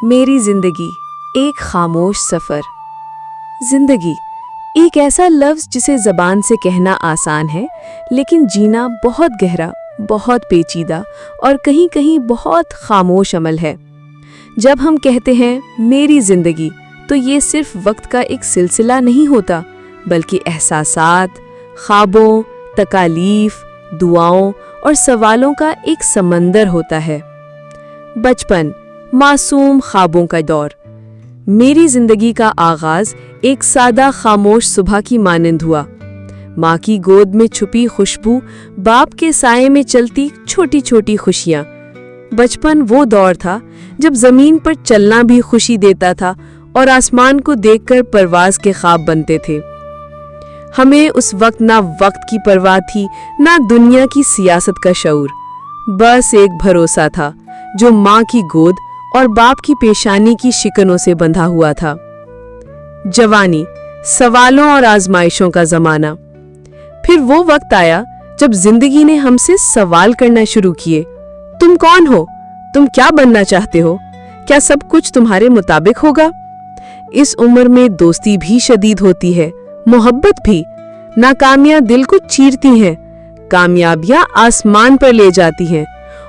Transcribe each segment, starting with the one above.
मेरी जिंदगी एक खामोश सफर। जिंदगी एक ऐसा लफ्ज जिसे जबान से कहना आसान है, लेकिन जीना बहुत गहरा, बहुत पेचीदा और कहीं कहीं बहुत खामोश अमल है। जब हम कहते हैं मेरी जिंदगी, तो ये सिर्फ वक्त का एक सिलसिला नहीं होता, बल्कि एहसासात, ख्वाबों, तकालीफ, दुआओं और सवालों का एक समंदर होता है। बचपन, मासूम ख्वाबों का दौर। मेरी जिंदगी का आगाज एक सादा खामोश सुबह की मानंद हुआ। माँ की गोद में छुपी खुशबू, बाप के साये में चलती छोटी छोटी खुशियाँ। बचपन वो दौर था जब जमीन पर चलना भी खुशी देता था और आसमान को देखकर परवाज के ख्वाब बनते थे। हमें उस वक्त ना वक्त की परवाह थी, ना दुनिया की सियासत का शऊर। बस एक भरोसा था जो माँ की गोद और बाप की पेशानी की शिकनों से बंधा हुआ था। जवानी, सवालों और आजमाइशों का जमाना। फिर वो वक्त आया जब जिंदगी ने हमसे सवाल करना शुरू किए। तुम कौन हो? तुम क्या बनना चाहते हो? क्या सब कुछ तुम्हारे मुताबिक होगा? इस उम्र में दोस्ती भी शदीद होती है, मोहब्बत भी। नाकामियां दिल को चीरती हैं, कामयाबियां आसमान पर ले जाती हैं,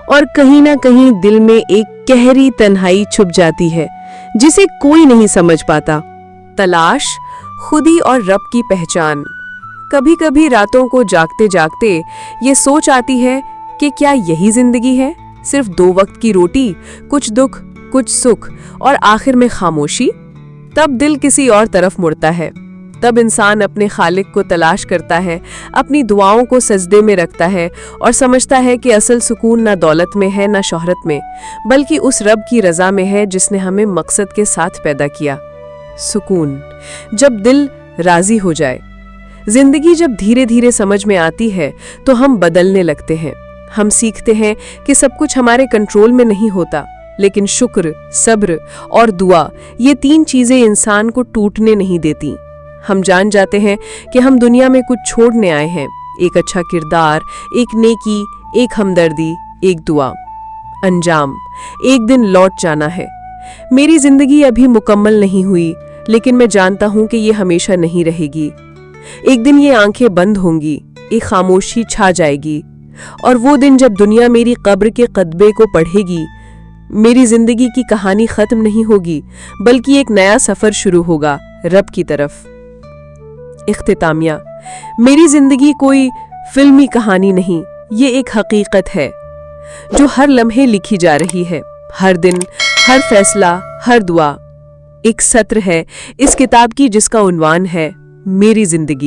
और कहीं ना कहीं दिल में एक गहरी तन्हाई छुप जाती है जिसे कोई नहीं समझ पाता। तलाश, खुदी और रब की पहचान। कभी कभी रातों को जागते जागते ये सोच आती है कि क्या यही जिंदगी है? सिर्फ 2 वक्त की रोटी, कुछ दुख, कुछ सुख और आखिर में खामोशी। तब दिल किसी और तरफ मुड़ता है। तब इंसान अपने खालिक को तलाश करता है, अपनी दुआओं को सजदे में रखता है और समझता है कि असल सुकून ना दौलत में है, ना शोहरत में, बल्कि उस रब की रजा में है जिसने हमें मकसद के साथ पैदा किया। सुकून, जब दिल राजी हो जाए। जिंदगी जब धीरे धीरे समझ में आती है तो हम बदलने लगते हैं। हम सीखते हैं कि सब कुछ हमारे कंट्रोल में नहीं होता, लेकिन शुक्र, सब्र और दुआ, ये 3 चीजें इंसान को टूटने नहीं देती। हम जान जाते हैं कि हम दुनिया में कुछ छोड़ने आए हैं, एक अच्छा किरदार, एक नेकी, एक हमदर्दी, एक दुआ। अंजाम, एक दिन लौट जाना है। मेरी जिंदगी अभी मुकम्मल नहीं हुई, लेकिन मैं जानता हूं कि ये हमेशा नहीं रहेगी। एक दिन ये आंखें बंद होंगी, एक खामोशी छा जाएगी, और वो दिन जब दुनिया मेरी कब्र के कदबे को पढ़ेगी, मेरी जिंदगी की कहानी खत्म नहीं होगी, बल्कि एक नया सफर शुरू होगा रब की तरफ। इख्तितामिया, मेरी जिंदगी कोई फिल्मी कहानी नहीं, ये एक हकीकत है जो हर लम्हे लिखी जा रही है। हर दिन, हर फैसला, हर दुआ एक सत्र है इस किताब की जिसका उन्वान है मेरी जिंदगी।